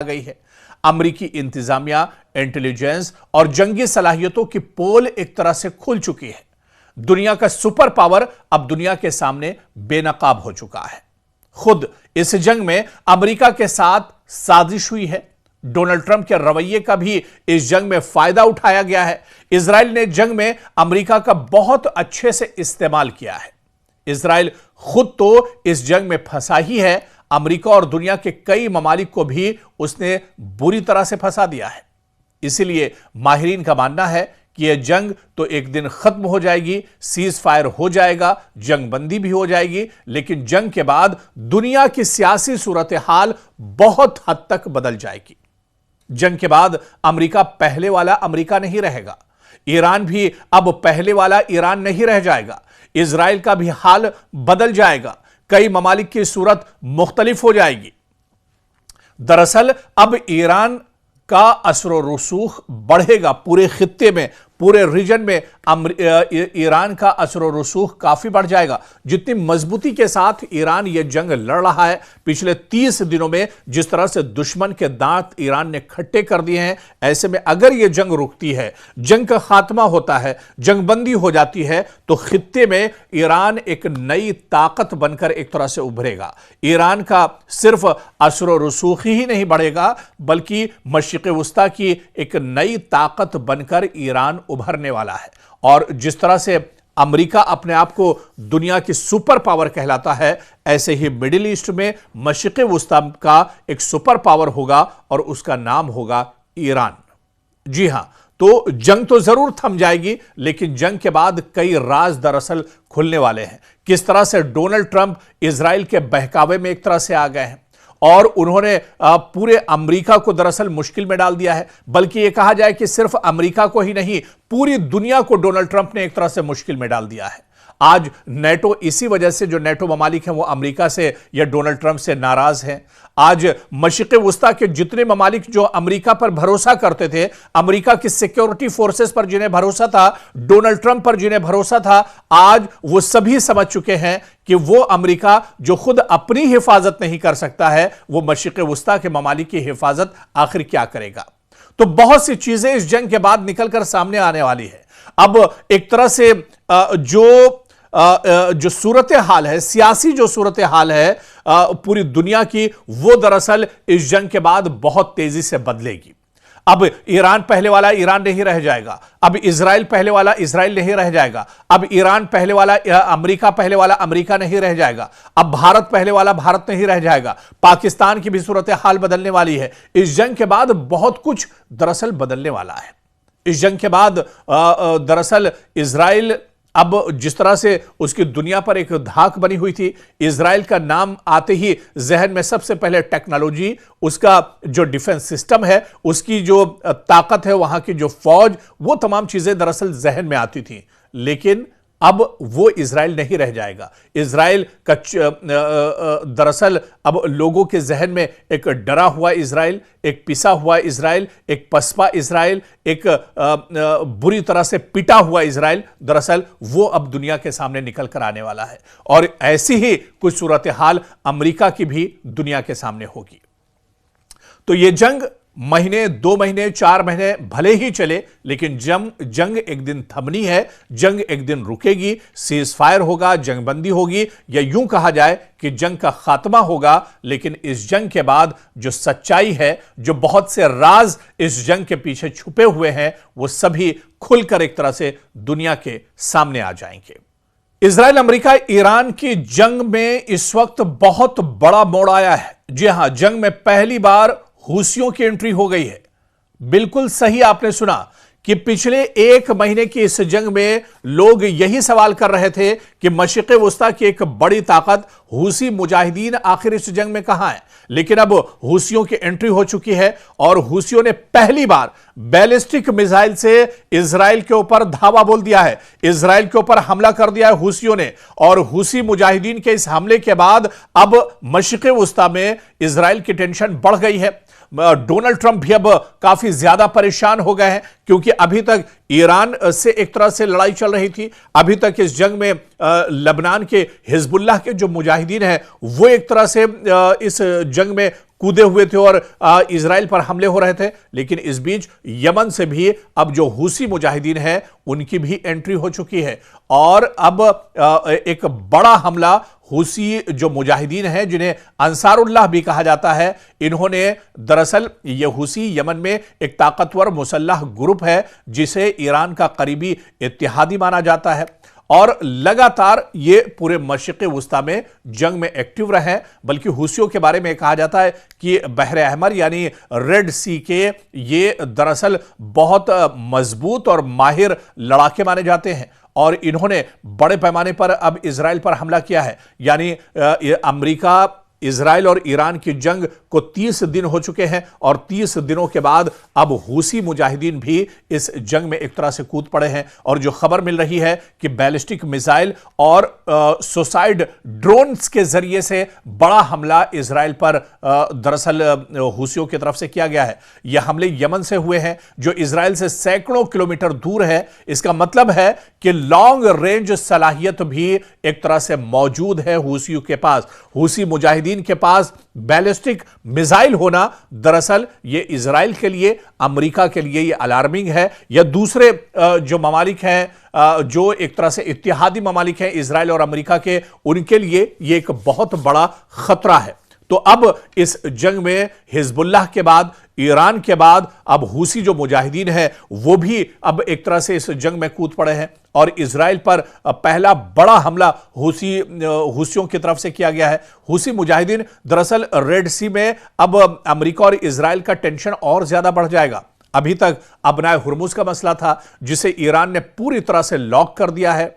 गई है। अमेरिकी इंतजामिया, इंटेलिजेंस और जंगी सलाहियतों की पोल एक तरह से खुल चुकी है। दुनिया का सुपर पावर अब दुनिया के सामने बेनकाब हो चुका है। खुद इस जंग में अमेरिका के साथ साजिश हुई है। डोनाल्ड ट्रंप के रवैये का भी इस जंग में फायदा उठाया गया है। इजराइल ने जंग में अमेरिका का बहुत अच्छे से इस्तेमाल किया है। इजराइल खुद तो इस जंग में फंसा ही है, अमेरिका और दुनिया के कई ममालिक को भी उसने बुरी तरह से फंसा दिया है। इसीलिए माहिरीन का मानना है कि यह जंग तो एक दिन खत्म हो जाएगी, सीज फायर हो जाएगा, जंग बंदी भी हो जाएगी, लेकिन जंग के बाद दुनिया की सियासी सूरत हाल बहुत हद तक बदल जाएगी। जंग के बाद अमेरिका पहले वाला अमेरिका नहीं रहेगा। ईरान भी अब पहले वाला ईरान नहीं रह जाएगा। इजराइल का भी हाल बदल जाएगा। कई ममालिक की सूरत मुख्तलिफ हो जाएगी। दरअसल अब ईरान का असर और रसूख बढ़ेगा। पूरे खित्ते में, पूरे रीजन में ईरान का असर और रसूख काफी बढ़ जाएगा। जितनी मजबूती के साथ ईरान यह जंग लड़ रहा है, पिछले 30 दिनों में जिस तरह से दुश्मन के दांत ईरान ने खट्टे कर दिए हैं, ऐसे में अगर यह जंग रुकती है, जंग का खात्मा होता है, जंगबंदी हो जाती है, तो खित्ते में ईरान एक नई ताकत बनकर एक तरह से उभरेगा। ईरान का सिर्फ असर और रसूख ही नहीं बढ़ेगा, बल्कि मशरिक़ वस्ता की एक नई ताकत बनकर ईरान उभरने वाला है। और जिस तरह से अमेरिका अपने आप को दुनिया की सुपर पावर कहलाता है, ऐसे ही मिडिल ईस्ट में मशरिक़ वस्ता का एक सुपर पावर होगा और उसका नाम होगा ईरान। जी हां, तो जंग तो जरूर थम जाएगी, लेकिन जंग के बाद कई राज दरअसल खुलने वाले हैं। किस तरह से डोनाल्ड ट्रंप इजराइल के बहकावे में एक तरह से आ गए हैं और उन्होंने पूरे अमेरिका को दरअसल मुश्किल में डाल दिया है। बल्कि यह कहा जाए कि सिर्फ अमेरिका को ही नहीं, पूरी दुनिया को डोनाल्ड ट्रंप ने एक तरह से मुश्किल में डाल दिया है। आज नेटो, इसी वजह से जो नेटो ममालिक हैं वो अमेरिका से या डोनाल्ड ट्रंप से नाराज हैं। आज मशरिक़ वस्ता के जितने ममालिक जो अमेरिका पर भरोसा करते थे, अमेरिका की सिक्योरिटी फोर्सेस पर जिन्हें भरोसा था, डोनाल्ड ट्रंप पर जिन्हें भरोसा था, आज वो सभी समझ चुके हैं कि वो अमेरिका जो खुद अपनी हिफाजत नहीं कर सकता है, वो मशरिक़ वस्ता के ममालिक की हिफाजत आखिर क्या करेगा। तो बहुत सी चीजें इस जंग के बाद निकलकर सामने आने वाली है। अब एक तरह से जो सूरत हाल है, सियासी जो सूरत हाल है पूरी दुनिया की, वो दरअसल इस जंग के बाद बहुत तेजी से बदलेगी। अब ईरान पहले वाला ईरान नहीं रह जाएगा। अब इजराइल पहले वाला इजराइल नहीं रह जाएगा। अब ईरान पहले वाला, अमेरिका पहले वाला अमेरिका नहीं रह जाएगा। अब भारत पहले वाला भारत नहीं रह जाएगा। पाकिस्तान की भी सूरत हाल बदलने वाली है। इस जंग के बाद बहुत कुछ दरअसल बदलने वाला है। इस जंग के बाद दरअसल इजराइल, अब जिस तरह से उसकी दुनिया पर एक धाक बनी हुई थी, इजराइल का नाम आते ही जहन में सबसे पहले टेक्नोलॉजी, उसका जो डिफेंस सिस्टम है, उसकी जो ताकत है, वहां की जो फौज, वो तमाम चीजें दरअसल जहन में आती थी। लेकिन अब वो इजराइल नहीं रह जाएगा। इजराइल का दरअसल अब लोगों के जहन में एक डरा हुआ इजराइल, एक पिसा हुआ इजराइल, एक पसपा इजराइल, एक बुरी तरह से पिटा हुआ इजराइल, दरअसल वो अब दुनिया के सामने निकल कर आने वाला है। और ऐसी ही कुछ सूरत हाल अमेरिका की भी दुनिया के सामने होगी। तो ये जंग महीने, 2 महीने, 4 महीने भले ही चले, लेकिन जंग एक दिन थमनी है, जंग एक दिन रुकेगी, सीज फायर होगा, जंगबंदी होगी, या यूं कहा जाए कि जंग का खात्मा होगा। लेकिन इस जंग के बाद जो सच्चाई है, जो बहुत से राज इस जंग के पीछे छुपे हुए हैं, वो सभी खुलकर एक तरह से दुनिया के सामने आ जाएंगे। इजराइल अमेरिका ईरान की जंग में इस वक्त बहुत बड़ा मोड़ आया है। जी हां, जंग में पहली बार हूसियों की एंट्री हो गई है। बिल्कुल सही आपने सुना कि पिछले 1 महीने की इस जंग में लोग यही सवाल कर रहे थे कि मशरिक़ वस्ता की एक बड़ी ताकत हूसी मुजाहिदीन आखिर इस जंग में कहां है। लेकिन अब हूसियों की एंट्री हो चुकी है और हूसियों ने पहली बार बैलिस्टिक मिसाइल से इजराइल के ऊपर धावा बोल दिया है। इजराइल के ऊपर हमला कर दिया है हूसियों ने, और हूसी मुजाहिदीन के इस हमले के बाद अब मशरिक़ वस्ता में इजराइल की टेंशन बढ़ गई है। डोनाल्ड ट्रंप भी अब काफी ज्यादा परेशान हो गए हैं, क्योंकि अभी तक ईरान से एक तरह से लड़ाई चल रही थी। अभी तक इस जंग में लबनान के हिजबुल्लाह के जो मुजाहिदीन मुजाहिदीन हैं वो एक तरह से इस जंग में कूदे हुए थे और इजराइल पर हमले हो रहे थे, लेकिन इस बीच यमन से भी अब जो हुसी मुजाहिदीन हैं उनकी भी एंट्री हो चुकी है और अब एक बड़ा हमला हुसी जो मुजाहिदीन हैं जिन्हें अंसारुल्लाह भी कहा जाता है, इन्होंने दरअसल ये हुसी यमन में एक ताकतवर मुसल्लह ग्रुप है जिसे ईरान का करीबी इत्तेहादी माना जाता है और लगातार ये पूरे मशरिक़ वुस्ता में जंग में एक्टिव रहे। बल्कि हुसियों के बारे में कहा जाता है कि बहरे अहमर यानी रेड सी के ये दरअसल बहुत मजबूत और माहिर लड़ाके माने जाते हैं और इन्होंने बड़े पैमाने पर अब इजराइल पर हमला किया है। यानी अमेरिका, इजराइल और ईरान की जंग को 30 दिन हो चुके हैं और 30 दिनों के बाद अब हुसी मुजाहिदीन भी इस जंग में एक तरह से कूद पड़े हैं और जो खबर मिल रही है कि बैलिस्टिक मिसाइल और सुसाइड ड्रोन्स के जरिए से बड़ा हमला इजराइल पर दरअसल हुसियों की तरफ से किया गया है। यह हमले यमन से हुए हैं जो इजराइल से सैकड़ों किलोमीटर दूर है। इसका मतलब है कि लॉन्ग रेंज सलाहियत भी एक तरह से मौजूद है हुसियों के पास। हुसी मुजाहिदीन के पास बैलिस्टिक मिसाइल होना दरअसल ये इजराइल के लिए, अमेरिका के लिए ये अलार्मिंग है या दूसरे जो ममालिक हैं जो एक तरह से इत्तेहादी ममालिक हैं इजराइल और अमेरिका के, उनके लिए ये एक बहुत बड़ा खतरा है। तो अब इस जंग में हिजबुल्लाह के बाद, ईरान के बाद अब हुसी जो मुजाहिदीन है वो भी अब एक तरह से इस जंग में कूद पड़े हैं और इजराइल पर पहला बड़ा हमला हुसियों की तरफ से किया गया है। हुसी मुजाहिदीन दरअसल रेड सी में अब अमेरिका और इजराइल का टेंशन और ज्यादा बढ़ जाएगा। अभी तक अबनाए हुर्मुज का मसला था जिसे ईरान ने पूरी तरह से लॉक कर दिया है।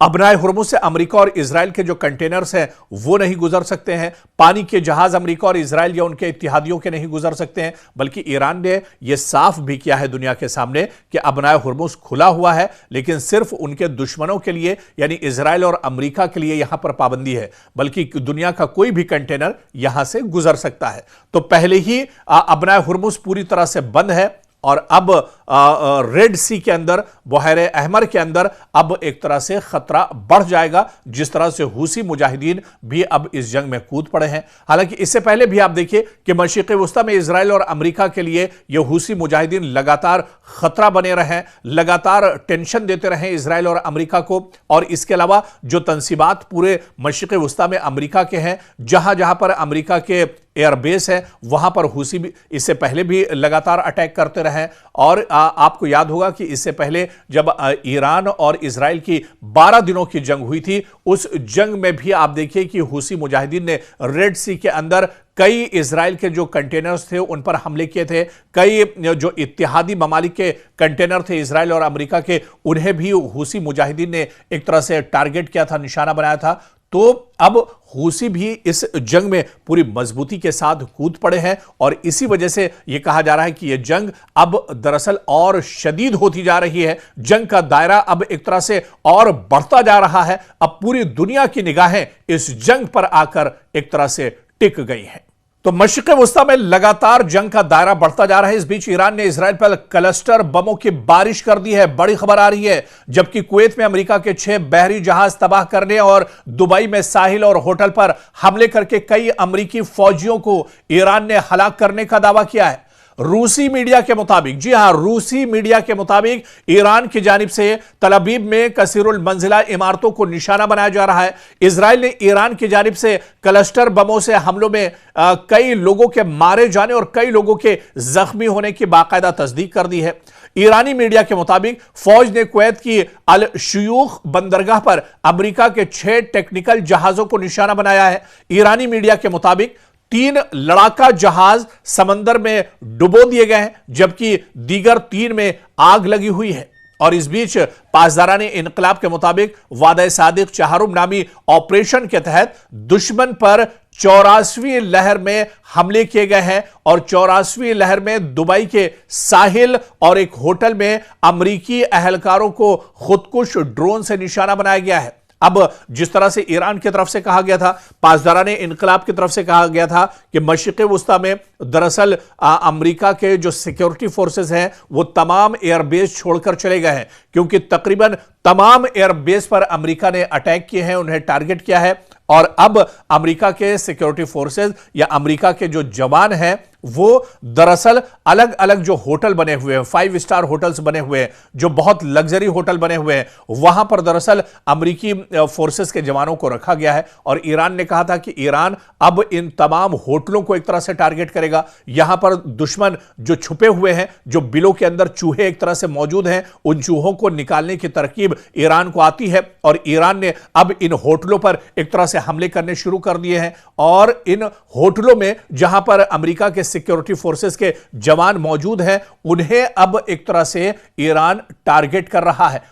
अबनाए हुर्मुज से अमेरिका और इजराइल के जो कंटेनर्स हैं वो नहीं गुजर सकते हैं, पानी के जहाज अमेरिका और इजराइल या उनके इत्तेहादियों के नहीं गुजर सकते हैं। बल्कि ईरान ने यह साफ भी किया है दुनिया के सामने कि अबनाए हुर्मुज खुला हुआ है, लेकिन सिर्फ उनके दुश्मनों के लिए यानी इजराइल और अमेरिका के लिए यहां पर पाबंदी है, बल्कि दुनिया का कोई भी कंटेनर यहां से गुजर सकता है। तो पहले ही अबनाए हुर्मुज पूरी तरह से बंद है और अब रेड सी के अंदर, बहरे अहमर के अंदर अब एक तरह से खतरा बढ़ जाएगा, जिस तरह से हुसी मुजाहिदीन भी अब इस जंग में कूद पड़े हैं। हालांकि इससे पहले भी आप देखिए कि मशरिक़ वुस्ता में इजराइल और अमेरिका के लिए ये हुसी मुजाहिदीन लगातार खतरा बने रहे, लगातार टेंशन देते रहे इजराइल और अमेरिका को। और इसके अलावा जो तंसीबात पूरे मशरिक़ वुस्ता में अमेरिका के हैं, जहां जहां पर अमेरिका के एयरबेस है वहां पर हुसी भी इससे पहले भी लगातार अटैक करते रहे। और आपको याद होगा कि इससे पहले जब ईरान और इजराइल की 12 दिनों की जंग हुई थी, उस जंग में भी आप देखिए कि हुसी मुजाहिदीन ने रेड सी के अंदर कई इजराइल के जो कंटेनर्स थे उन पर हमले किए थे। कई जो इत्तेहादी ममालिक के कंटेनर थे इजराइल और अमेरिका के, उन्हें भी हुसी मुजाहिदीन ने एक तरह से टारगेट किया था, निशाना बनाया था। तो अब हुसी भी इस जंग में पूरी मजबूती के साथ कूद पड़े हैं और इसी वजह से यह कहा जा रहा है कि यह जंग अब दरअसल और शदीद होती जा रही है। जंग का दायरा अब एक तरह से और बढ़ता जा रहा है। अब पूरी दुनिया की निगाहें इस जंग पर आकर एक तरह से टिक गई हैं। तो मशरिक़ वुस्ता में लगातार जंग का दायरा बढ़ता जा रहा है। इस बीच ईरान ने इजराइल पर क्लस्टर बमों की बारिश कर दी है, बड़ी खबर आ रही है। जबकि कुवैत में अमेरिका के 6 बहरी जहाज तबाह करने और दुबई में साहिल और होटल पर हमले करके कई अमेरिकी फौजियों को ईरान ने हलाक करने का दावा किया है। रूसी मीडिया के मुताबिक, जी हां, रूसी मीडिया के मुताबिक ईरान की जानिब से तल अवीव में कसीरुल मंजिला इमारतों को निशाना बनाया जा रहा है। इजराइल ने ईरान की जानिब से क्लस्टर बमों से हमलों में कई लोगों के मारे जाने और कई लोगों के जख्मी होने की बाकायदा तस्दीक कर दी है। ईरानी मीडिया के मुताबिक फौज ने कुवैत की अल शुयूख बंदरगाह पर अमेरिका के 6 टेक्निकल जहाजों को निशाना बनाया है। ईरानी मीडिया के मुताबिक 3 लड़ाका जहाज समंदर में डुबो दिए गए हैं, जबकि दीगर 3 में आग लगी हुई है। और इस बीच पासदाराने इनकलाब के मुताबिक वादा सादिक चहारुम नामी ऑपरेशन के तहत दुश्मन पर 84वीं लहर में हमले किए गए हैं और 84वीं लहर में दुबई के साहिल और एक होटल में अमेरिकी अहलकारों को खुदकुश ड्रोन से निशाना बनाया गया है। अब जिस तरह से ईरान की तरफ से कहा गया था, पासदाराने इनकलाब की तरफ से कहा गया था कि मशरिक़ वुस्ता में दरअसल अमेरिका के जो सिक्योरिटी फोर्सेस हैं वो तमाम एयरबेस छोड़कर चले गए हैं, क्योंकि तकरीबन तमाम एयरबेस पर अमेरिका ने अटैक किए हैं, उन्हें टारगेट किया है। और अब अमेरिका के सिक्योरिटी फोर्सेस या अमेरिका के जो जवान हैं वो दरअसल अलग अलग जो होटल बने हुए हैं, 5 स्टार होटल्स बने हुए हैं, जो बहुत लग्जरी होटल बने हुए हैं, वहां पर दरअसल अमेरिकी फोर्सेस के जवानों को रखा गया है। और ईरान ने कहा था कि ईरान अब इन तमाम होटलों को एक तरह से टारगेट करेगा। यहां पर दुश्मन जो छुपे हुए हैं, जो बिलों के अंदर चूहे एक तरह से मौजूद हैं, उन चूहों को निकालने की तरकीब ईरान को आती है। और ईरान ने अब इन होटलों पर एक तरह से हमले करने शुरू कर दिए हैं। और इन होटलों में जहां पर अमेरिका के सिक्योरिटी फोर्सेस के जवान मौजूद हैं, उन्हें अब एक तरह से ईरान टारगेट कर रहा है।